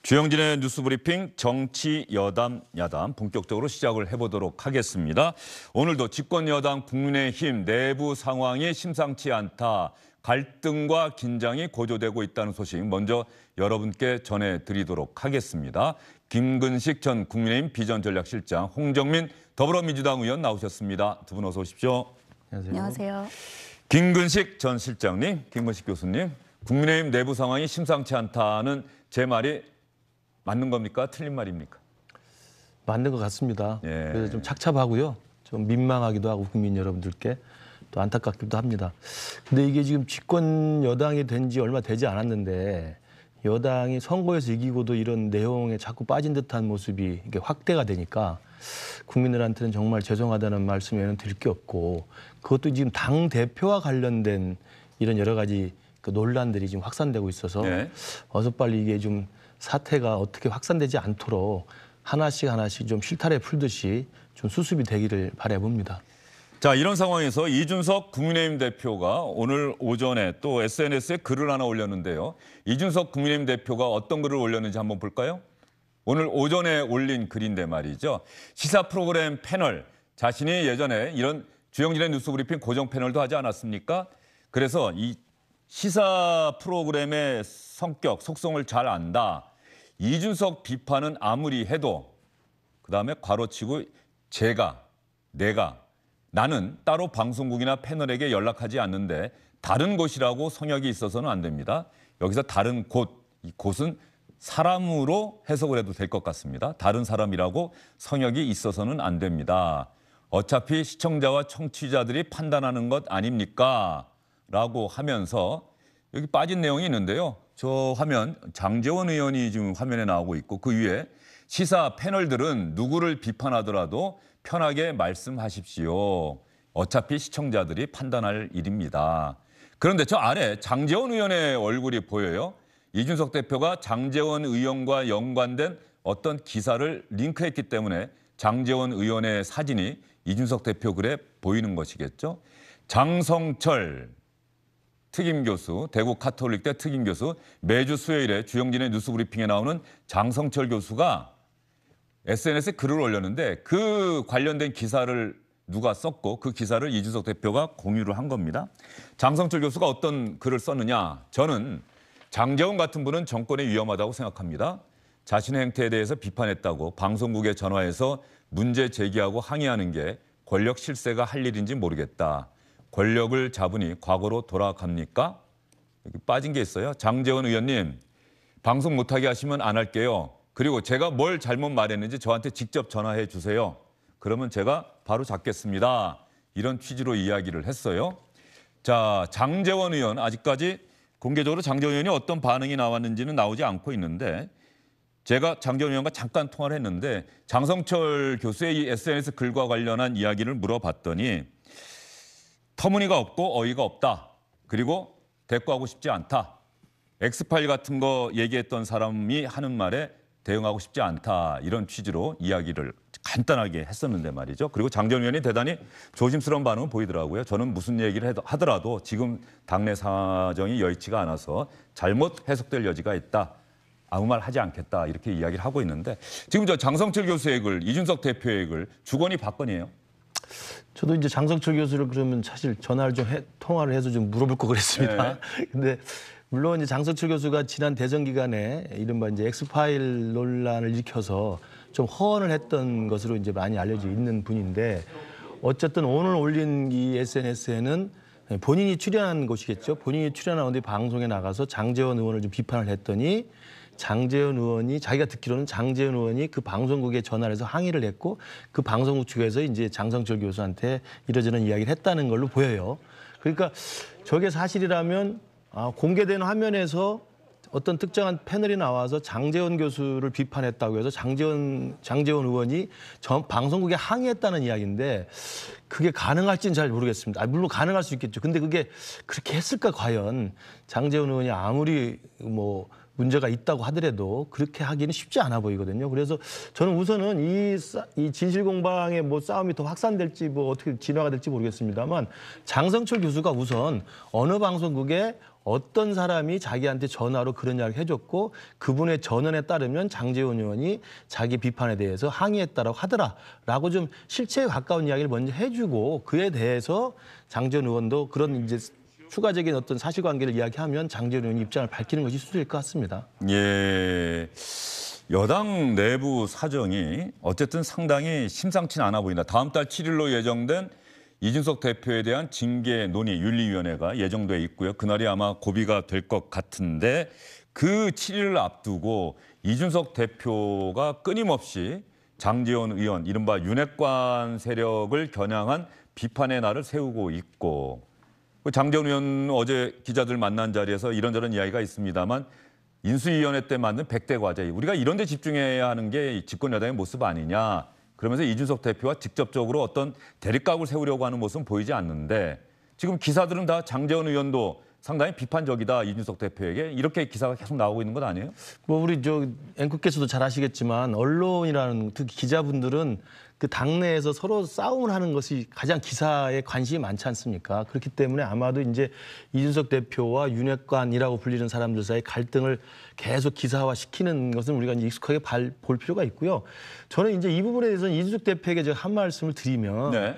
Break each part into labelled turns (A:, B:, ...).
A: 주영진의 뉴스브리핑 정치 여담 야담 본격적으로 시작을 해보도록 하겠습니다. 오늘도 집권여당 국민의힘 내부 상황이 심상치 않다. 갈등과 긴장이 고조되고 있다는 소식 먼저 여러분께 전해드리도록 하겠습니다. 김근식 전 국민의힘 비전전략실장, 홍정민 더불어민주당 의원 나오셨습니다. 두 분 어서 오십시오.
B: 안녕하세요.
A: 김근식 전 실장님, 김근식 교수님, 국민의힘 내부 상황이 심상치 않다는 제 말이 맞는 겁니까? 틀린 말입니까?
C: 맞는 것 같습니다.
A: 예.
C: 그래서 좀 착잡하고요. 좀 민망하기도 하고 국민 여러분들께 또 안타깝기도 합니다. 근데 이게 지금 집권 여당이 된 지 얼마 되지 않았는데 여당이 선거에서 이기고도 이런 내용에 자꾸 빠진 듯한 모습이 이게 확대가 되니까 국민들한테는 정말 죄송하다는 말씀 외에는 드릴 게 없고, 그것도 지금 당 대표와 관련된 이런 여러 가지 그 논란들이 지금 확산되고 있어서
A: 네.
C: 어서 빨리 이게 좀 사태가 어떻게 확산되지 않도록 하나씩 좀 실타래 풀듯이 좀 수습이 되기를 바라봅니다.
A: 자, 이런 상황에서 이준석 국민의힘 대표가 오늘 오전에 또 SNS에 글을 하나 올렸는데요. 이준석 국민의힘 대표가 어떤 글을 올렸는지 한번 볼까요? 오늘 오전에 올린 글인데 말이죠. 시사 프로그램 패널, 자신이 예전에 이런 주영진의 뉴스브리핑 고정 패널도 하지 않았습니까? 그래서 이 시사 프로그램의 성격, 속성을 잘 안다. 이준석 비판은 아무리 해도 그다음에 괄호치고 나는 따로 방송국이나 패널에게 연락하지 않는데 다른 곳이라고 성역이 있어서는 안 됩니다. 여기서 다른 곳, 이 곳은 사람으로 해석을 해도 될 것 같습니다. 다른 사람이라고 성역이 있어서는 안 됩니다. 어차피 시청자와 청취자들이 판단하는 것 아닙니까? 라고 하면서 여기 빠진 내용이 있는데요. 저 화면 장제원 의원이 지금 화면에 나오고 있고 그 위에 시사 패널들은 누구를 비판하더라도 편하게 말씀하십시오. 어차피 시청자들이 판단할 일입니다. 그런데 저 아래 장제원 의원의 얼굴이 보여요. 이준석 대표가 장제원 의원과 연관된 어떤 기사를 링크했기 때문에 장제원 의원의 사진이 이준석 대표 글에 보이는 것이겠죠. 장성철 특임교수, 대구 카톨릭대 특임교수, 매주 수요일에 주영진의 뉴스브리핑에 나오는 장성철 교수가 SNS에 글을 올렸는데 그 관련된 기사를 누가 썼고 그 기사를 이준석 대표가 공유를 한 겁니다. 장성철 교수가 어떤 글을 썼느냐. 저는 장제원 같은 분은 정권에 위험하다고 생각합니다. 자신의 행태에 대해서 비판했다고 방송국에 전화해서 문제 제기하고 항의하는 게 권력 실세가 할 일인지 모르겠다. 권력을 잡으니 과거로 돌아갑니까? 여기 빠진 게 있어요. 장제원 의원님, 방송 못하게 하시면 안 할게요. 그리고 제가 뭘 잘못 말했는지 저한테 직접 전화해 주세요. 그러면 제가 바로 잡겠습니다. 이런 취지로 이야기를 했어요. 자, 장제원 의원, 아직까지 공개적으로 장제원 의원이 어떤 반응이 나왔는지는 나오지 않고 있는데 제가 장제원 의원과 잠깐 통화를 했는데 장성철 교수의 이 SNS 글과 관련한 이야기를 물어봤더니 터무니가 없고 어이가 없다. 그리고 대꾸하고 싶지 않다. 엑스파일 같은 거 얘기했던 사람이 하는 말에 대응하고 싶지 않다. 이런 취지로 이야기를 간단하게 했었는데 말이죠. 그리고 장제원 의원이 대단히 조심스러운 반응을 보이더라고요. 저는 무슨 얘기를 하더라도 지금 당내 사정이 여의치가 않아서 잘못 해석될 여지가 있다. 아무 말 하지 않겠다. 이렇게 이야기를 하고 있는데 지금 저 장성철 교수의 글, 이준석 대표의 글, 주거니 박건이에요.
C: 저도 이제 장성철 교수를 그러면 사실 전화를 좀 통화를 해서 좀 물어볼 거 그랬습니다.
A: 네.
C: 근데 물론 이제 장성철 교수가 지난 대선 기간에 이른바 이제 엑스파일 논란을 일으켜서 좀 허언을 했던 것으로 이제 많이 알려져 있는 분인데 어쨌든 오늘 올린 이 SNS에는 본인이 출연한 것이겠죠. 본인이 출연한 어디 방송에 나가서 장제원 의원을 좀 비판을 했더니 장제원 의원이 자기가 듣기로는 장제원 의원이 그 방송국에 전화를 해서 항의를 했고 그 방송국 측에서 이제 장성철 교수한테 이러저런 이야기를 했다는 걸로 보여요. 그러니까 저게 사실이라면 공개된 화면에서 어떤 특정한 패널이 나와서 장제원 교수를 비판했다고 해서 장제원 의원이 방송국에 항의했다는 이야기인데 그게 가능할지는 잘 모르겠습니다. 물론 가능할 수 있겠죠. 근데 그게 그렇게 했을까 과연 장제원 의원이 아무리 뭐 문제가 있다고 하더라도 그렇게 하기는 쉽지 않아 보이거든요. 그래서 저는 우선은 이 진실 공방의 뭐 싸움이 더 확산될지 뭐 어떻게 진화가 될지 모르겠습니다만 장성철 교수가 우선 어느 방송국에 어떤 사람이 자기한테 전화로 그런 이야기를 해줬고 그분의 전언에 따르면 장제원 의원이 자기 비판에 대해서 항의했다라고 하더라라고 좀 실체에 가까운 이야기를 먼저 해주고 그에 대해서 장제원 의원도 그런 이제 추가적인 어떤 사실관계를 이야기하면 장제원 의원이 입장을 밝히는 것이 수순일 것 같습니다.
A: 예. 여당 내부 사정이 어쨌든 상당히 심상치 않아 보인다. 다음 달 7일로 예정된 이준석 대표에 대한 징계 논의 윤리위원회가 예정돼 있고요. 그날이 아마 고비가 될 것 같은데 그 7일을 앞두고 이준석 대표가 끊임없이 장제원 의원, 이른바 윤핵관 세력을 겨냥한 비판의 날을 세우고 있고 장제원 의원 어제 기자들 만난 자리에서 이런저런 이야기가 있습니다만 인수위원회 때 만든 100대 과제, 우리가 이런 데 집중해야 하는 게 집권 여당의 모습 아니냐. 그러면서 이준석 대표와 직접적으로 어떤 대립각을 세우려고 하는 모습은 보이지 않는데 지금 기사들은 다 장제원 의원도 상당히 비판적이다. 이준석 대표에게. 이렇게 기사가 계속 나오고 있는 것 아니에요?
C: 뭐 우리 앵커께서도 잘 아시겠지만 언론이라는 특히 기자분들은 그 당내에서 서로 싸움을 하는 것이 가장 기사에 관심이 많지 않습니까? 그렇기 때문에 아마도 이제 이준석 대표와 윤핵관이라고 불리는 사람들 사이 갈등을 계속 기사화시키는 것은 우리가 이제 익숙하게 볼 필요가 있고요. 저는 이제 이 부분에 대해서는 이준석 대표에게 제가 한 말씀을 드리면
A: 네.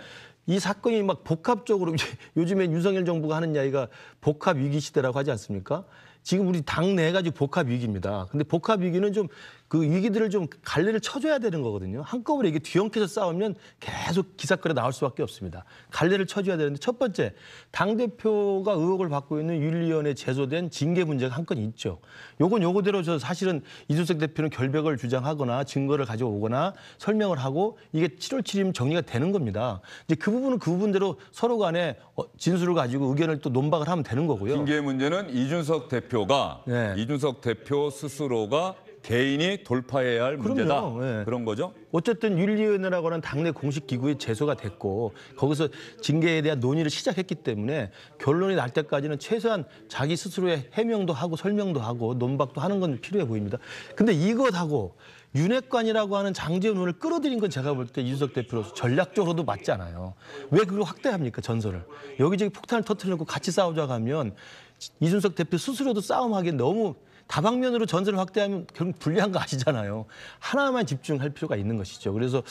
C: 이 사건이 막 복합적으로 요즘에 윤석열 정부가 하는 이야기가 복합 위기 시대라고 하지 않습니까? 지금 우리 당내가 지금 복합 위기입니다. 근데 복합 위기는 좀 그 위기들을 좀 갈래를 쳐줘야 되는 거거든요. 한꺼번에 이게 뒤엉켜서 싸우면 계속 기사거리 나올 수밖에 없습니다. 갈래를 쳐줘야 되는데 첫 번째, 당대표가 의혹을 받고 있는 윤리위원회에 제소된 징계 문제가 한 건 있죠. 요거대로 저 사실은 이준석 대표는 결백을 주장하거나 증거를 가져오거나 설명을 하고 이게 7월 7일이면 정리가 되는 겁니다. 이제 그 부분은 그 부분대로 서로 간에 진술을 가지고 의견을 또 논박을 하면 되는 거고요.
A: 징계 문제는 이준석 대표가
C: 네.
A: 이준석 대표 스스로가 개인이 돌파해야 할 문제다.
C: 네.
A: 그런 거죠?
C: 어쨌든 윤리위원회라고 하는 당내 공식 기구에 제소가 됐고 거기서 징계에 대한 논의를 시작했기 때문에 결론이 날 때까지는 최소한 자기 스스로의 해명도 하고 설명도 하고 논박도 하는 건 필요해 보입니다. 근데 이것하고 윤핵관이라고 하는 장제원 의원을 끌어들인 건 제가 볼 때 이준석 대표로서 전략적으로도 맞지 않아요. 왜 그걸 확대합니까, 전선을. 여기저기 폭탄을 터뜨려놓고 같이 싸우자고 하면 이준석 대표 스스로도 싸움하기엔 너무 다방면으로 전선을 확대하면 결국 불리한 거 아시잖아요. 하나만 집중할 필요가 있는 것이죠. 그래서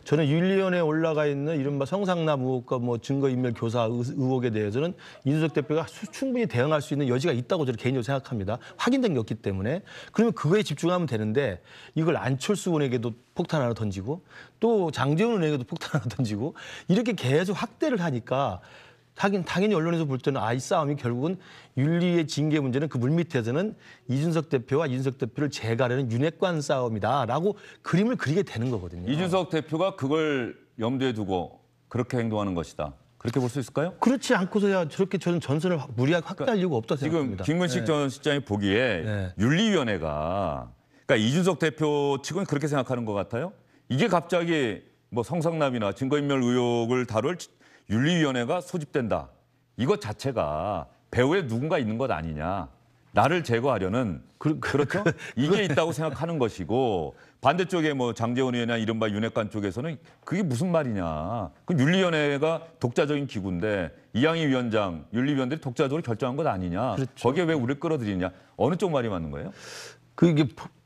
C: 저는 윤리위원회에 올라가 있는 이른바 성상납 의혹과 뭐 증거인멸 교사 의혹에 대해서는 이준석 대표가 충분히 대응할 수 있는 여지가 있다고 저는 개인적으로 생각합니다. 확인된 게 없기 때문에. 그러면 그거에 집중하면 되는데 이걸 안철수 의원에게도 폭탄 하나 던지고 또 장제원 의원에게도 폭탄 하나 던지고 이렇게 계속 확대를 하니까 당연히 언론에서 볼 때는 이 싸움이 결국은 윤리의 징계 문제는 그 물밑에서는 이준석 대표와 이준석 대표를 제거하려는 윤핵관 싸움이다라고 그림을 그리게 되는 거거든요.
A: 이준석 대표가 그걸 염두에 두고 그렇게 행동하는 것이다. 그렇게 볼 수 있을까요?
C: 그렇지 않고서야 저렇게 저는 전선을 무리하게 확대할 이유가 없다고
A: 지금
C: 생각합니다.
A: 김근식 전 실장이 보기에
C: 네.
A: 윤리위원회가 그러니까 이준석 대표 측은 그렇게 생각하는 것 같아요. 이게 갑자기 뭐 성상납이나 증거인멸 의혹을 다룰 윤리위원회가 소집된다. 이것 자체가 배후에 누군가 있는 것 아니냐. 나를 제거하려는 그렇죠? 이게 있다고 생각하는 것이고 반대쪽에 뭐 장제원 의원이나 이른바 윤핵관 쪽에서는 그게 무슨 말이냐. 그 윤리위원회가 독자적인 기구인데 이양희 위원장, 윤리위원들이 독자적으로 결정한 것 아니냐.
C: 그렇죠.
A: 거기에 왜 우리를 끌어들이냐. 어느 쪽 말이 맞는 거예요?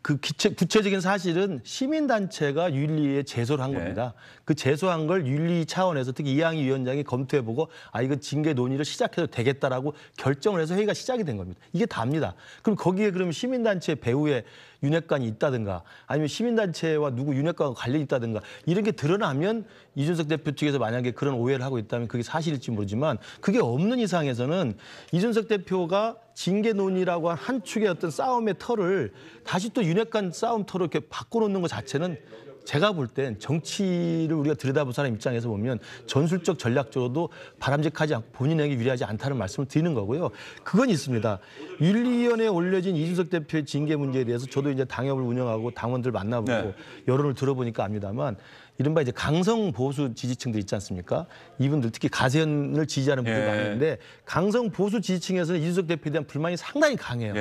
C: 구체적인 사실은 시민단체가 윤리에 제소를 한 겁니다. 그 제소한 걸 윤리 차원에서 특히 이양희 위원장이 검토해보고 이거 징계 논의를 시작해도 되겠다라고 결정을 해서 회의가 시작이 된 겁니다. 이게 답니다. 그럼 거기에 그러면 시민단체 배후에 윤핵관이 있다든가 아니면 시민단체와 누구 윤핵관과 관련이 있다든가 이런 게 드러나면 이준석 대표 측에서 만약에 그런 오해를 하고 있다면 그게 사실일지 모르지만 그게 없는 이상에서는 이준석 대표가 징계 논의라고 한 축의 어떤 싸움의 털을 다시 또 윤핵관 싸움 털을 이렇게 바꿔놓는 것 자체는 제가 볼 땐 정치를 우리가 들여다본 사람 입장에서 보면 전술적 전략적으로도 바람직하지 않고 본인에게 유리하지 않다는 말씀을 드리는 거고요. 그건 있습니다. 윤리위원회에 올려진 이준석 대표의 징계 문제에 대해서 저도 이제 당협을 운영하고 당원들 만나보고 여론을 들어보니까 압니다만 이른바 이제 강성 보수 지지층들 있지 않습니까? 이분들 특히 가세현을 지지하는 분들 많은데 강성 보수 지지층에서는 이준석 대표에 대한 불만이 상당히 강해요.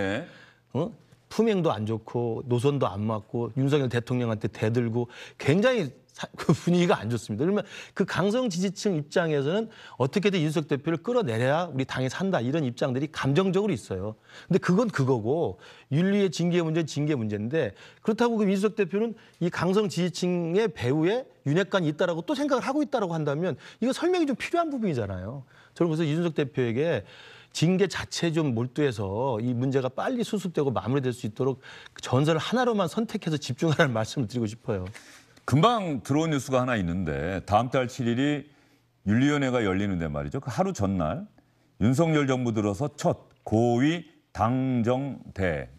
C: 품행도 안 좋고 노선도 안 맞고 윤석열 대통령한테 대들고 굉장히 그 분위기가 안 좋습니다. 그러면 그 강성 지지층 입장에서는 어떻게든 이준석 대표를 끌어내려야 우리 당이 산다 이런 입장들이 감정적으로 있어요. 근데 그건 그거고 윤리의 징계 문제는 징계 문제인데 그렇다고 그 이준석 대표는 이 강성 지지층의 배후에 윤핵관이 있다라고 또 생각을 하고 있다라고 한다면 이거 설명이 좀 필요한 부분이잖아요. 저는 그래서 이준석 대표에게 징계 자체에 좀 몰두해서 이 문제가 빨리 수습되고 마무리될 수 있도록 전설을 하나로만 선택해서 집중하라는 말씀을 드리고 싶어요.
A: 금방 들어온 뉴스가 하나 있는데 다음 달 7일이 윤리위원회가 열리는데 말이죠. 그 하루 전날 윤석열 정부 들어서 첫 고위 당정대,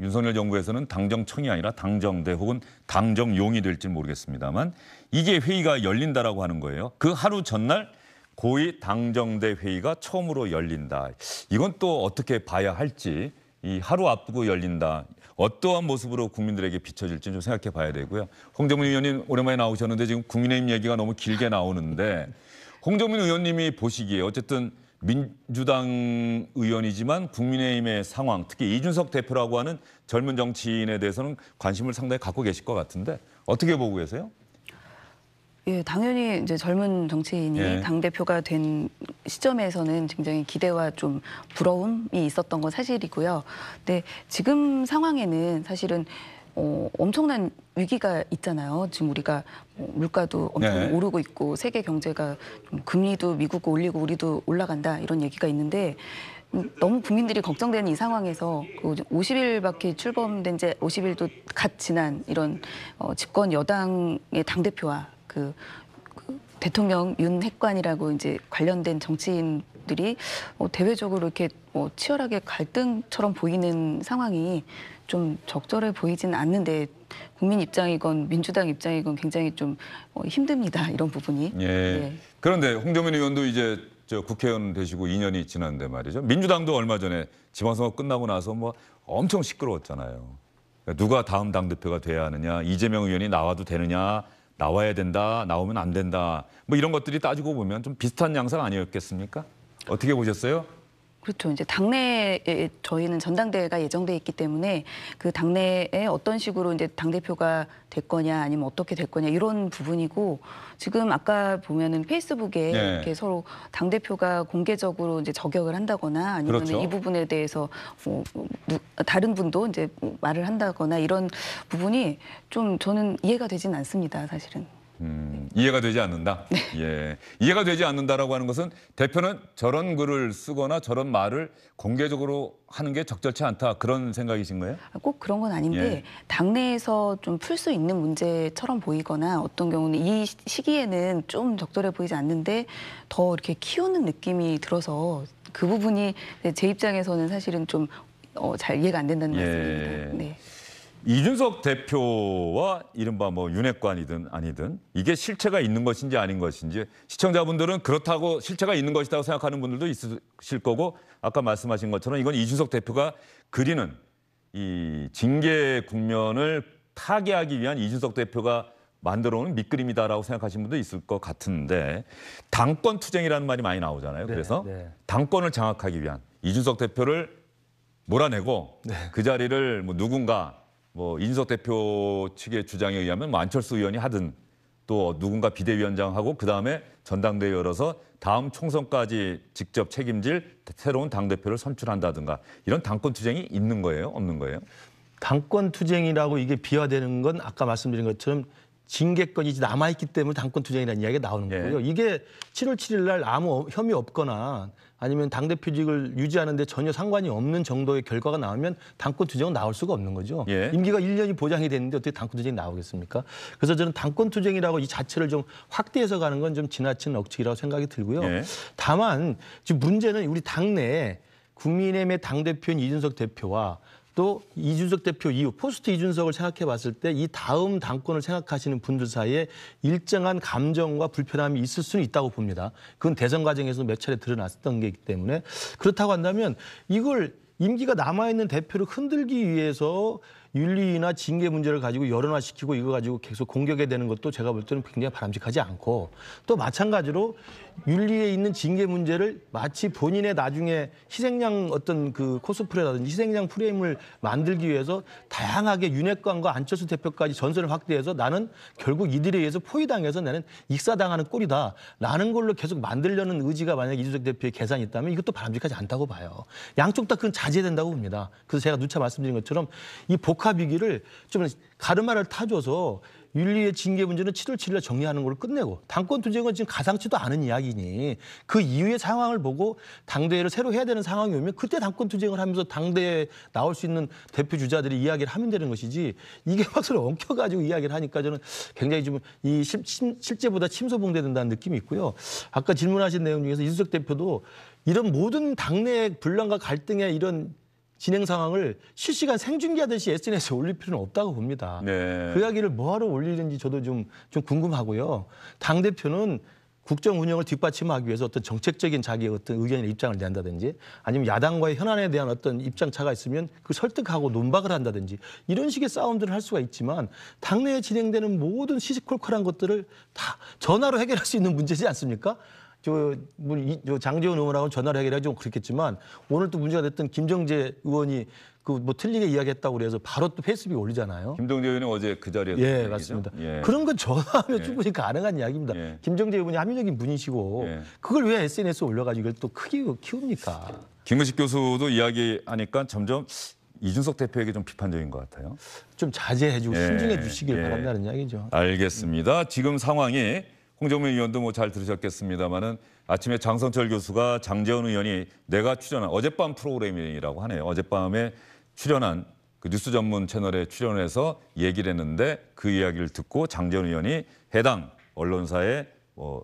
A: 윤석열 정부에서는 당정청이 아니라 당정대 혹은 당정용이 될지 모르겠습니다만 이게 회의가 열린다라고 하는 거예요. 그 하루 전날 고위 당정대 회의가 처음으로 열린다. 이건 또 어떻게 봐야 할지, 이 하루 앞두고 열린다. 어떠한 모습으로 국민들에게 비춰질지 좀 생각해 봐야 되고요. 홍정민 의원님 오랜만에 나오셨는데 지금 국민의힘 얘기가 너무 길게 나오는데 홍정민 의원님이 보시기에 어쨌든 민주당 의원이지만 국민의힘의 상황, 특히 이준석 대표라고 하는 젊은 정치인에 대해서는 관심을 상당히 갖고 계실 것 같은데 어떻게 보고 계세요?
B: 예, 당연히 이제 젊은 정치인이
A: 예.
B: 당대표가 된 시점에서는 굉장히 기대와 좀 부러움이 있었던 건 사실이고요. 근데 지금 상황에는 사실은 엄청난 위기가 있잖아요. 지금 우리가 물가도 엄청
A: 네.
B: 오르고 있고 세계 경제가 좀 금리도 미국 올리고 우리도 올라간다 이런 얘기가 있는데 너무 국민들이 걱정되는 이 상황에서 그 50일밖에 출범된 지 50일도 갓 지난 이런 집권 여당의 당대표와 그 대통령 윤핵관이라고 이제 관련된 정치인들이 대외적으로 이렇게 치열하게 갈등처럼 보이는 상황이 좀 적절해 보이지는 않는데 국민 입장이건 민주당 입장이건 굉장히 좀 힘듭니다. 이런 부분이.
A: 예.
B: 예.
A: 그런데 홍정민 의원도 이제 저 국회의원 되시고 2년이 지났는데 말이죠. 민주당도 얼마 전에 지방선거 끝나고 나서 뭐 엄청 시끄러웠잖아요. 그러니까 누가 다음 당대표가 돼야 하느냐, 이재명 의원이 나와도 되느냐, 나와야 된다, 나오면 안 된다. 뭐 이런 것들이 따지고 보면 좀 비슷한 양상 아니었겠습니까? 어떻게 보셨어요?
B: 그렇죠. 이제 당내에 저희는 전당대회가 예정돼 있기 때문에 그 당내에 어떤 식으로 이제 당대표가 될 거냐 아니면 어떻게 될 거냐 이런 부분이고 지금 아까 보면은 페이스북에
A: 네.
B: 이렇게 서로 당대표가 공개적으로 이제 저격을 한다거나 아니면
A: 그렇죠.
B: 이 부분에 대해서 다른 분도 이제 말을 한다거나 이런 부분이 좀 저는 이해가 되진 않습니다. 사실은.
A: 이해가 되지 않는다. 예, 이해가 되지 않는다라고 하는 것은 대표는 저런 글을 쓰거나 저런 말을 공개적으로 하는 게 적절치 않다 그런 생각이신 거예요?
B: 꼭 그런 건 아닌데
A: 예.
B: 당내에서 좀 풀 수 있는 문제처럼 보이거나 어떤 경우는 이 시기에는 좀 적절해 보이지 않는데 더 이렇게 키우는 느낌이 들어서 그 부분이 제 입장에서는 사실은 좀 잘 이해가 안 된다는
A: 예.
B: 말씀입니다. 네.
A: 이준석 대표와 이른바 뭐 윤핵관이든 아니든 이게 실체가 있는 것인지 아닌 것인지 시청자분들은 그렇다고 실체가 있는 것이라고 생각하는 분들도 있으실 거고 아까 말씀하신 것처럼 이건 이준석 대표가 그리는 이 징계 국면을 타개하기 위한 이준석 대표가 만들어오는 밑그림이다라고 생각하시는 분도 있을 것 같은데 당권 투쟁이라는 말이 많이 나오잖아요.
C: 네,
A: 그래서
C: 네.
A: 당권을 장악하기 위한 이준석 대표를 몰아내고 그 자리를 뭐 누군가 뭐 이준석 대표 측의 주장에 의하면 뭐 안철수 의원이 하든 또 누군가 비대위원장하고 그다음에 전당대회 열어서 다음 총선까지 직접 책임질 새로운 당대표를 선출한다든가 이런 당권 투쟁이 있는 거예요? 없는 거예요?
C: 당권 투쟁이라고 이게 비화되는 건 아까 말씀드린 것처럼 징계권이 남아있기 때문에 당권 투쟁이라는 이야기가 나오는
A: 예.
C: 거고요. 이게 7월 7일 날 아무 혐의 없거나 아니면 당대표직을 유지하는데 전혀 상관이 없는 정도의 결과가 나오면 당권 투쟁은 나올 수가 없는 거죠.
A: 예.
C: 임기가 1년이 보장이 됐는데 어떻게 당권 투쟁이 나오겠습니까? 그래서 저는 당권 투쟁이라고 이 자체를 좀 확대해서 가는 건 좀 지나친 억측이라고 생각이 들고요.
A: 예.
C: 다만 지금 문제는 우리 당내에 국민의힘의 당대표인 이준석 대표와 또 이준석 대표 이후 포스트 이준석을 생각해 봤을 때 이 다음 당권을 생각하시는 분들 사이에 일정한 감정과 불편함이 있을 수는 있다고 봅니다. 그건 대선 과정에서 몇 차례 드러났던 게이기 때문에 그렇다고 한다면 이걸 임기가 남아있는 대표를 흔들기 위해서 윤리나 징계 문제를 가지고 여론화시키고 이거 가지고 계속 공격해야 되는 것도 제가 볼 때는 굉장히 바람직하지 않고, 또 마찬가지로 윤리에 있는 징계 문제를 마치 본인의 나중에 희생양 어떤 그 코스프레라든지 희생양 프레임을 만들기 위해서 다양하게 윤핵관과 안철수 대표까지 전선을 확대해서 나는 결국 이들에 의해서 포위당해서 나는 익사당하는 꼴이다 라는 걸로 계속 만들려는 의지가 만약에 이준석 대표의 계산이 있다면 이것도 바람직하지 않다고 봐요. 양쪽 다 그건 자제해야 된다고 봅니다. 그래서 제가 누차 말씀드린 것처럼 이 복합위기를 좀 가르마를 타줘서 윤리의 징계 문제는 7월 7일에 정리하는 걸로 끝내고, 당권 투쟁은 지금 가상치도 않은 이야기니 그 이후의 상황을 보고 당대회를 새로 해야 되는 상황이 오면 그때 당권 투쟁을 하면서 당대회에 나올 수 있는 대표 주자들이 이야기를 하면 되는 것이지, 이게 막상 엉켜가지고 이야기를 하니까 저는 굉장히 좀 이 실제보다 침소봉대된다는 느낌이 있고요. 아까 질문하신 내용 중에서 이준석 대표도 이런 모든 당내 분란과 갈등의 이런 진행 상황을 실시간 생중계하듯이 SNS에 올릴 필요는 없다고 봅니다.
A: 네.
C: 그 이야기를 뭐하러 올리는지 저도 좀 궁금하고요. 당대표는 국정 운영을 뒷받침하기 위해서 어떤 정책적인 자기의 어떤 의견이나 입장을 낸다든지, 아니면 야당과의 현안에 대한 어떤 입장차가 있으면 그 설득하고 논박을 한다든지, 이런 식의 싸움들을 할 수가 있지만 당내에 진행되는 모든 시시콜콜한 것들을 다 전화로 해결할 수 있는 문제지 않습니까? 저 장제원 의원하고는 전화를 해결하기 좀 그렇겠지만, 오늘 또 문제가 됐던 김정재 의원이 그 뭐 틀리게 이야기했다고 그래서 바로 또 페이스북에 올리잖아요.
A: 김정재 의원이 어제 그 자리에서
C: 예,
A: 얘기죠?
C: 맞습니다.
A: 예.
C: 그런 건 전화하면
A: 예.
C: 충분히 가능한 이야기입니다.
A: 예.
C: 김정재 의원이 합리적인 분이시고
A: 예.
C: 그걸 왜 SNS에 올려가지고 이걸 또 크게 키웁니까?
A: 김근식 교수도 이야기하니까 점점 이준석 대표에게 좀 비판적인 것 같아요.
C: 좀 자제해주고
A: 예.
C: 신중해 주시길
A: 예.
C: 바란다는 이야기죠.
A: 알겠습니다. 지금 상황이 홍정민 의원도 뭐 잘 들으셨겠습니다마는 아침에 장성철 교수가 장제원 의원이 내가 출연한 어젯밤 프로그램이라고 하네요. 어젯밤에 출연한 그 뉴스 전문 채널에 출연해서 얘기를 했는데, 그 이야기를 듣고 장제원 의원이 해당 언론사의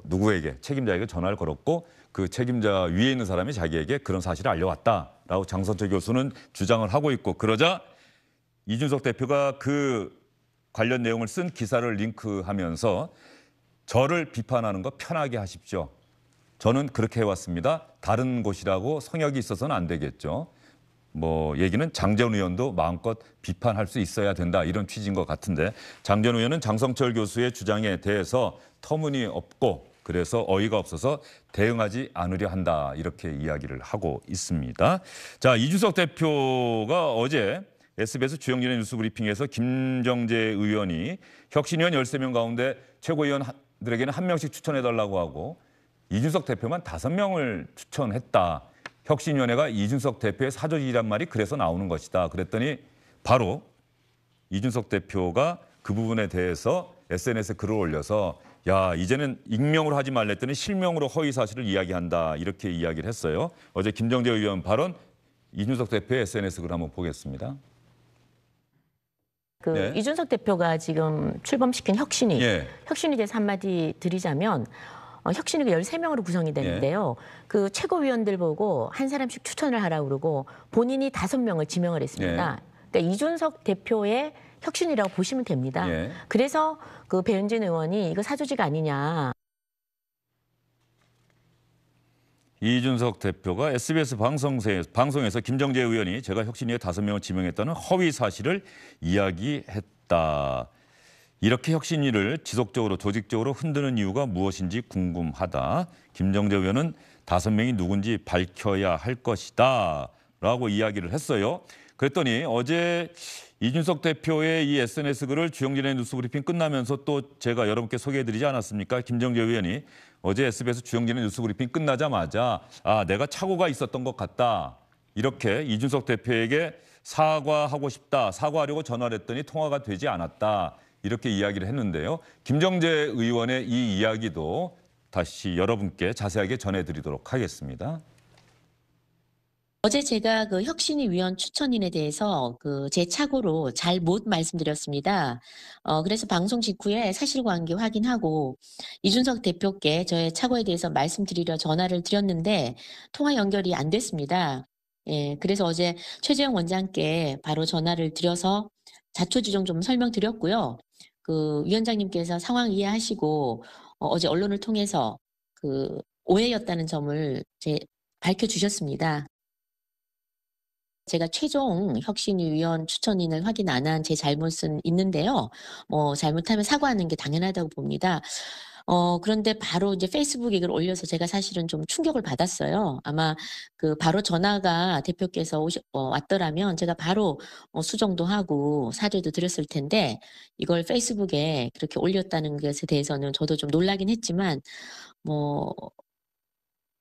A: 누구에게 책임자에게 전화를 걸었고, 그 책임자 위에 있는 사람이 자기에게 그런 사실을 알려왔다라고 장성철 교수는 주장을 하고 있고, 그러자 이준석 대표가 그 관련 내용을 쓴 기사를 링크하면서 저를 비판하는 거 편하게 하십시오. 저는 그렇게 해왔습니다. 다른 곳이라고 성역이 있어서는 안 되겠죠. 뭐 얘기는 장제원 의원도 마음껏 비판할 수 있어야 된다, 이런 취지인 것 같은데, 장제원 의원은 장성철 교수의 주장에 대해서 터무니없고 그래서 어이가 없어서 대응하지 않으려 한다, 이렇게 이야기를 하고 있습니다. 자, 이준석 대표가 어제 SBS 주영진의 뉴스 브리핑에서 김정재 의원이 혁신위원 13명 가운데 최고위원들에게는 1명씩 추천해달라고 하고 이준석 대표만 5명을 추천했다. 혁신위원회가 이준석 대표의 사조직이란 말이 그래서 나오는 것이다. 그랬더니 바로 이준석 대표가 그 부분에 대해서 SNS에 글을 올려서 야, 이제는 익명으로 하지 말랬더니 실명으로 허위 사실을 이야기한다, 이렇게 이야기를 했어요. 어제 김정재 의원 발언, 이준석 대표의 SNS 글 한번 보겠습니다. 네.
D: 이준석 대표가 지금 출범시킨 혁신위,
A: 예.
D: 혁신위에 대해서 한마디 드리자면, 혁신위가 13명으로 구성이 되는데요. 그 최고위원들 보고 한 사람씩 추천을 하라고 그러고 본인이 5명을 지명을 했습니다. 그러니까 이준석 대표의 혁신이라고 보시면 됩니다.
A: 예.
D: 그래서 그 배현진 의원이 이거 사조직 아니냐.
A: 이준석 대표가 SBS 방송에서 김정재 의원이 제가 혁신위에 5명을 지명했다는 허위 사실을 이야기했다. 이렇게 혁신위를 지속적으로 조직적으로 흔드는 이유가 무엇인지 궁금하다. 김정재 의원은 5명이 누군지 밝혀야 할 것이다 라고 이야기를 했어요. 그랬더니 어제 이준석 대표의 이 SNS 글을 주영진의 뉴스 브리핑 끝나면서 또 제가 여러분께 소개해드리지 않았습니까? 김정재 의원이 어제 SBS 주영진의 뉴스 브리핑 끝나자마자 내가 착오가 있었던 것 같다. 이렇게 이준석 대표에게 사과하고 싶다. 사과하려고 전화를 했더니 통화가 되지 않았다. 이렇게 이야기를 했는데요. 김정재 의원의 이 이야기도 다시 여러분께 자세하게 전해드리도록 하겠습니다.
E: 어제 제가 그 혁신위 위원 추천인에 대해서 제 착오로 잘 못 말씀드렸습니다. 그래서 방송 직후에 사실관계 확인하고 이준석 대표께 저의 착오에 대해서 말씀드리려 전화를 드렸는데 통화 연결이 안 됐습니다. 예, 그래서 어제 최재형 원장께 바로 전화를 드려서 자초지종 좀 설명드렸고요. 그 위원장님께서 상황 이해하시고 어제 언론을 통해서 그 오해였다는 점을 밝혀주셨습니다. 제가 최종 혁신위원 추천인을 확인 안 한 제 잘못은 있는데요. 뭐 잘못하면 사과하는 게 당연하다고 봅니다. 그런데 바로 이제 페이스북에 이걸 올려서 제가 사실은 좀 충격을 받았어요. 아마 그 바로 전화가 대표께서 왔더라면 제가 바로 수정도 하고 사죄도 드렸을 텐데 이걸 페이스북에 그렇게 올렸다는 것에 대해서는 저도 좀 놀라긴 했지만 뭐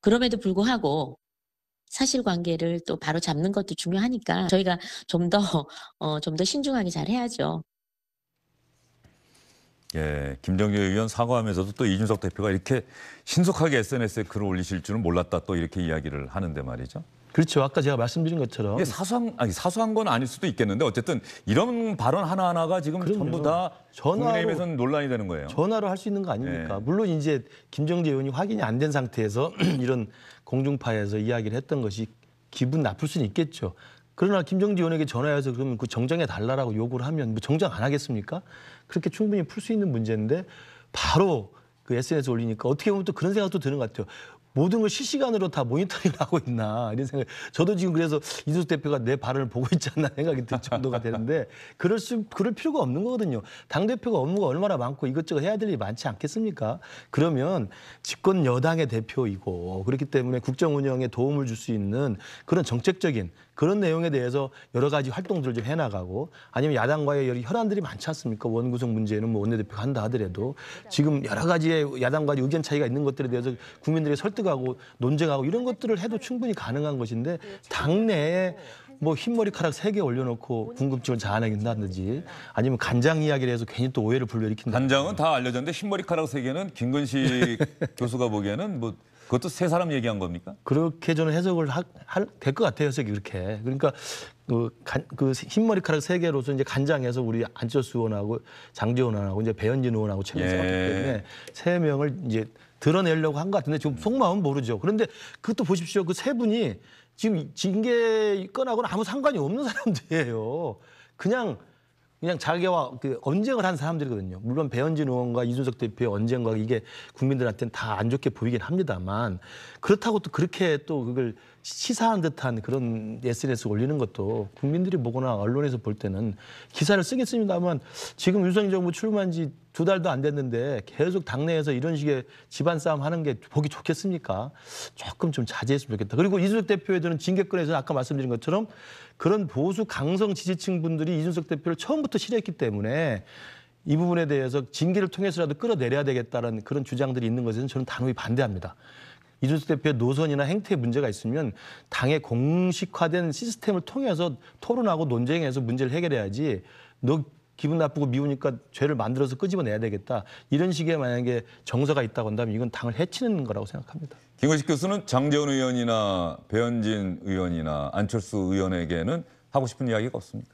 E: 그럼에도 불구하고 사실관계를 또 바로 잡는 것도 중요하니까 저희가 좀 더 신중하게 잘 해야죠.
A: 예, 김정재 의원 사과하면서도 또 이준석 대표가 이렇게 신속하게 SNS에 글을 올리실 줄은 몰랐다 또 이렇게 이야기를 하는데 말이죠.
C: 그렇죠. 아까 제가 말씀드린 것처럼
A: 이게 사소한 건 아닐 수도 있겠는데 어쨌든 이런 발언 하나하나가 지금
C: 그럼요.
A: 전부 다 국민의힘에서는 논란이 되는 거예요.
C: 전화로 할 수 있는 거 아닙니까?
A: 네.
C: 물론 이제 김정재 의원이 확인이 안 된 상태에서 이런 공중파에서 이야기를 했던 것이 기분 나쁠 수는 있겠죠. 그러나 김정재 의원에게 전화해서 그러면 그 정정해 달라고 요구를 하면 뭐 정정 안 하겠습니까? 그렇게 충분히 풀 수 있는 문제인데 바로 그 SNS 올리니까 어떻게 보면 또 그런 생각도 드는 것 같아요. 모든 걸 실시간으로 다 모니터링을 하고 있나 이런 생각. 저도 지금 그래서 이준석 대표가 내 발언을 보고 있지 않나 생각이 들 정도가 되는데 그럴 필요가 없는 거거든요. 당 대표가 업무가 얼마나 많고 이것저것 해야 될 일이 많지 않겠습니까? 그러면 집권 여당의 대표이고 그렇기 때문에 국정 운영에 도움을 줄 수 있는 그런 정책적인 그런 내용에 대해서 여러 가지 활동들을 좀 해나가고 아니면 야당과의 여러 혈안들이 많지 않습니까? 원구성 문제는 뭐 원내대표가 한다 하더라도 지금 여러 가지의 야당과의 의견 차이가 있는 것들에 대해서 국민들에게 설득하고 논쟁하고 이런 것들을 해도 충분히 가능한 것인데 당내에 뭐 흰머리카락 3개 올려놓고 궁금증을 자아내긴다든지 아니면 간장 이야기를 해서 괜히 또 오해를 불러일으킨다.
A: 간장은 다 알려졌는데 흰머리카락 3개는 김근식 교수가 보기에는 뭐 그것도 세 사람 얘기한 겁니까?
C: 그렇게 저는 해석을 될 것 같아요. 해석이 그렇게. 그러니까 그 흰머리카락 3개로서 이제 간장에서 우리 안철수 의원하고 장제원 의원하고 이제 배현진 의원하고 최근 싸웠기 때문에 3명을 이제 드러내려고 한 것 같은데 지금 속마음은 모르죠. 그런데 그것도 보십시오. 그 3분이 지금 징계 건하고는 아무 상관이 없는 사람들이에요. 그냥 자기와 그 언쟁을 한 사람들이거든요. 물론 배현진 의원과 이준석 대표의 언쟁과 이게 국민들한테는 다 안 좋게 보이긴 합니다만 그렇다고 또 그렇게 또 그걸 시사하는 듯한 그런 SNS 올리는 것도 국민들이 보거나 언론에서 볼 때는 기사를 쓰겠습니다만 지금 윤석열 정부 출마한 지 2달도 안 됐는데 계속 당내에서 이런 식의 집안 싸움 하는 게 보기 좋겠습니까? 조금 좀 자제했으면 좋겠다. 그리고 이준석 대표에 대한 징계권에서 아까 말씀드린 것처럼 그런 보수 강성 지지층 분들이 이준석 대표를 처음부터 싫어했기 때문에 이 부분에 대해서 징계를 통해서라도 끌어내려야 되겠다는 그런 주장들이 있는 것에는 저는 단호히 반대합니다. 이준석 대표의 노선이나 행태에 문제가 있으면 당의 공식화된 시스템을 통해서 토론하고 논쟁해서 문제를 해결해야지 너 기분 나쁘고 미우니까 죄를 만들어서 끄집어내야 되겠다. 이런 식의 만약에 정서가 있다고 한다면 이건 당을 해치는 거라고 생각합니다.
A: 김근식 교수는 장제원 의원이나 배현진 의원이나 안철수 의원에게는 하고 싶은 이야기가 없습니까?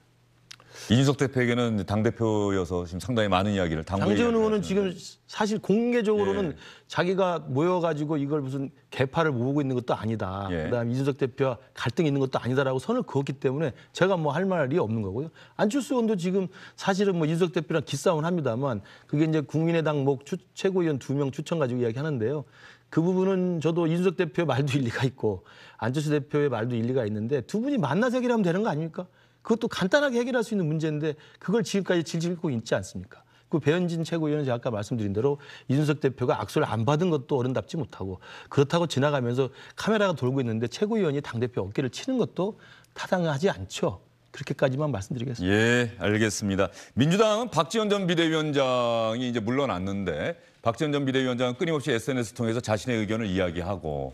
A: 이준석 대표에게는 당대표여서 지금 상당히 많은 이야기를
C: 장제원 의원은 지금 사실 공개적으로는
A: 예.
C: 자기가 모여가지고 이걸 무슨 개파를 모으고 있는 것도 아니다.
A: 예.
C: 그다음에 이준석 대표와 갈등이 있는 것도 아니다라고 선을 그었기 때문에 제가 뭐 할 말이 없는 거고요. 안철수 의원도 지금 사실은 뭐 이준석 대표랑 기싸움을 합니다만 그게 이제 국민의당 최고위원 2명 추천 가지고 이야기하는데요. 그 부분은 저도 이준석 대표의 말도 일리가 있고 안철수 대표의 말도 일리가 있는데 두 분이 만나서 해결하면 되는 거 아닙니까? 그것도 간단하게 해결할 수 있는 문제인데 그걸 지금까지 질질 끌고 있지 않습니까? 그 배현진 최고위원은 제가 아까 말씀드린 대로 이준석 대표가 악수를 안 받은 것도 어른답지 못하고 그렇다고 지나가면서 카메라가 돌고 있는데 최고위원이 당대표 어깨를 치는 것도 타당하지 않죠. 그렇게까지만 말씀드리겠습니다.
A: 예, 알겠습니다. 민주당은 박지원 전 비대위원장이 이제 물러났는데 박지원 전 비대위원장은 끊임없이 SNS 통해서 자신의 의견을 이야기하고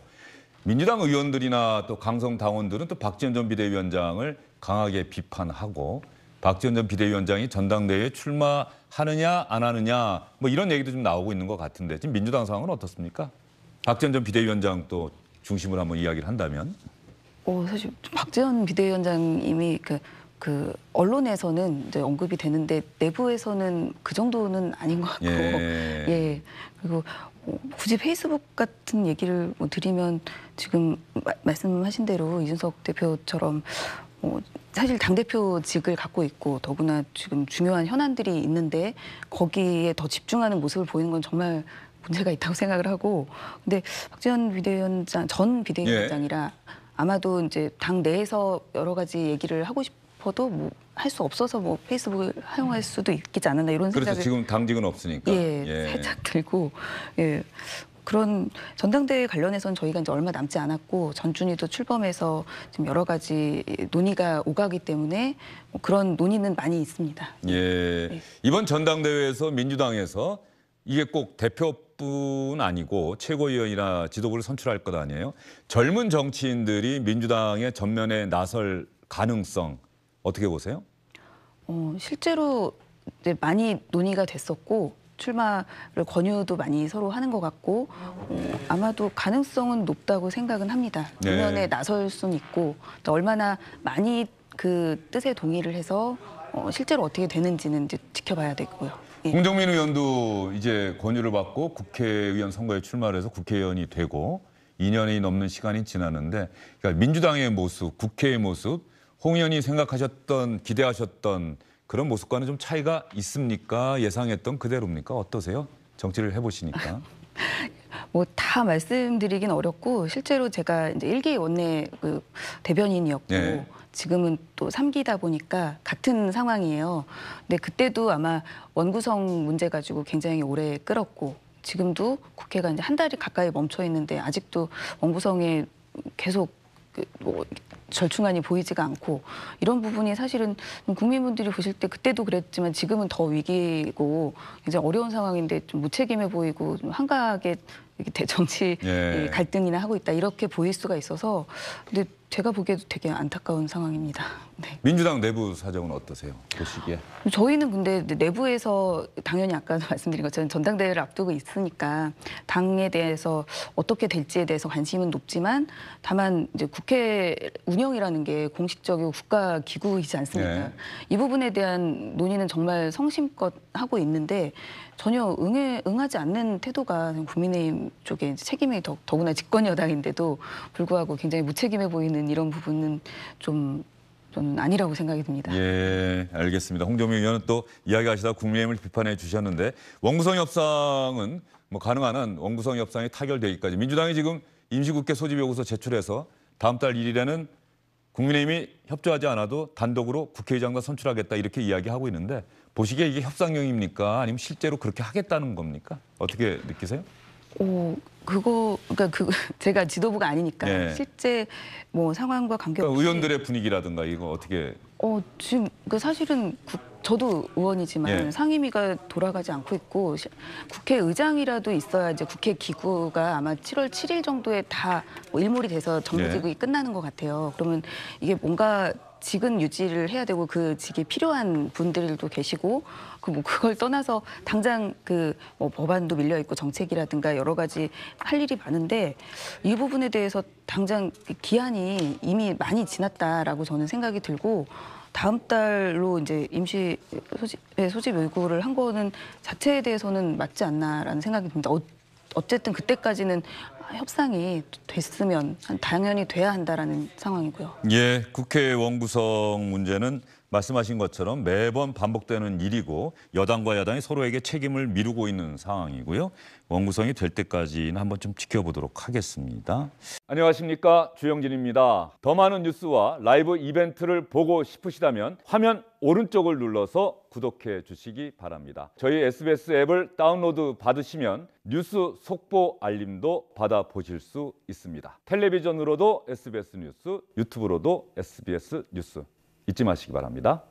A: 민주당 의원들이나 또 강성 당원들은 또 박지원 전 비대위원장을 강하게 비판하고 박지원 전 비대위원장이 전당대회에 출마하느냐 안 하느냐 뭐 이런 얘기도 좀 나오고 있는 것 같은데 지금 민주당 상황은 어떻습니까? 박지원 전 비대위원장 또 중심으로 한번 이야기를 한다면.
B: 사실 박지원 비대위원장님이 그 언론에서는 이제 언급이 되는데 내부에서는 그 정도는 아닌 것 같고
A: 예.
B: 그리고 굳이 페이스북 같은 얘기를 뭐 드리면 지금 말씀하신 대로 이준석 대표처럼 사실 당대표직을 갖고 있고 더구나 지금 중요한 현안들이 있는데 거기에 더 집중하는 모습을 보이는 건 정말 문제가 있다고 생각을 하고 근데 박지원 비대위원장 전 비대위원장이라 아마도 이제 당 내에서 여러 가지 얘기를 하고 싶어도 뭐 할 수 없어서 뭐 페이스북을 사용할 수도 있겠지 않았나 이런
A: 그렇죠.
B: 생각을
A: 지금 당직은 없으니까.
B: 살짝 들고 그런 전당대회 관련해서는 저희가 이제 얼마 남지 않았고 전준희도 출범해서 지금 여러 가지 논의가 오가기 때문에 뭐 그런 논의는 많이 있습니다.
A: 예. 이번 전당대회에서 민주당에서 이게 꼭 대표뿐 아니고 최고위원이나 지도부를 선출할 것 아니에요. 젊은 정치인들이 민주당의 전면에 나설 가능성 어떻게 보세요?
B: 실제로 이제 많이 논의가 됐었고 출마를 권유도 많이 서로 하는 것 같고 아마도 가능성은 높다고 생각은 합니다.
A: 네.
B: 전면에 나설 수는 있고 또 얼마나 많이 그 뜻에 동의를 해서 실제로 어떻게 되는지는 이제 지켜봐야 되고요. 예.
A: 홍정민 의원도 이제 권유를 받고 국회의원 선거에 출마를 해서 국회의원이 되고 2년이 넘는 시간이 지났는데 그러니까 민주당의 모습, 국회의 모습, 홍 의원이 생각하셨던, 기대하셨던 그런 모습과는 좀 차이가 있습니까? 예상했던 그대로입니까? 어떠세요? 정치를 해보시니까.
B: 뭐 다 말씀드리긴 어렵고 실제로 제가 이제 1기 원내 그 대변인이었고
A: 네.
B: 지금은 또 3기다 보니까 같은 상황이에요. 근데 그때도 아마 원구성 문제 가지고 굉장히 오래 끌었고 지금도 국회가 이제 한 달이 가까이 멈춰 있는데 아직도 원구성에 계속 뭐 절충안이 보이지가 않고 이런 부분이 사실은 국민분들이 보실 때 그때도 그랬지만 지금은 더 위기고 이제 어려운 상황인데 좀 무책임해 보이고 좀 한가하게 이렇게 정치
A: 예.
B: 갈등이나 하고 있다 이렇게 보일 수가 있어서 근데 제가 보기에도 되게 안타까운 상황입니다. 네.
A: 민주당 내부 사정은 어떠세요? 보시기에.
B: 저희는 근데 내부에서 당연히 아까 말씀드린 것처럼 전당대회를 앞두고 있으니까 당에 대해서 어떻게 될지에 대해서 관심은 높지만 다만 이제 국회 운영이라는 게 공식적이고 국가 기구이지 않습니까?
A: 네.
B: 이 부분에 대한 논의는 정말 성심껏 하고 있는데 전혀 응하지 않는 태도가 국민의힘 쪽에 책임이 더구나 집권 여당인데도 불구하고 굉장히 무책임해 보이는 이런 부분은 좀 저는 아니라고 생각이 듭니다.
A: 예, 알겠습니다. 홍정민 의원은 또 이야기하시다 국민의힘을 비판해 주셨는데 원구성 협상은 뭐 가능한 한 원구성 협상이 타결되기까지 민주당이 지금 임시국회 소집 요구서 제출해서 다음 달 1일에는 국민의힘이 협조하지 않아도 단독으로 국회의장과 선출하겠다 이렇게 이야기하고 있는데 보시기에 이게 협상용입니까? 아니면 실제로 그렇게 하겠다는 겁니까? 어떻게 느끼세요?
B: 그러니까 제가 지도부가 아니니까
A: 네.
B: 실제 뭐 상황과 관계없이
A: 그러니까 의원들의 분위기라든가 이거 어떻게
B: 지금 그 사실은 저도 의원이지만
A: 예.
B: 상임위가 돌아가지 않고 있고 국회의장이라도 있어야 이제 국회 기구가 아마 7월 7일 정도에 다뭐 일몰이 돼서 정무직이 끝나는 것 같아요. 그러면 이게 뭔가 직은 유지를 해야 되고 그 직에 필요한 분들도 계시고 그걸 떠나서 당장 뭐 법안도 밀려 있고 정책이라든가 여러 가지 할 일이 많은데 이 부분에 대해서 당장 기한이 이미 많이 지났다라고 저는 생각이 들고 다음 달로 이제 임시 소집 요구를 한 거는 자체에 대해서는 맞지 않나라는 생각이 듭니다. 어쨌든 그때까지는 협상이 됐으면 당연히 돼야 한다라는 상황이고요.
A: 예, 국회 원구성 문제는 말씀하신 것처럼 매번 반복되는 일이고 여당과 야당이 서로에게 책임을 미루고 있는 상황이고요. 원구성이 될 때까지는 한번 좀 지켜보도록 하겠습니다. 안녕하십니까, 주영진입니다. 더 많은 뉴스와 라이브 이벤트를 보고 싶으시다면 화면 오른쪽을 눌러서 구독해 주시기 바랍니다. 저희 SBS 앱을 다운로드 받으시면 뉴스 속보 알림도 받아보실 수 있습니다. 텔레비전으로도 SBS 뉴스, 유튜브로도 SBS 뉴스 잊지 마시기 바랍니다.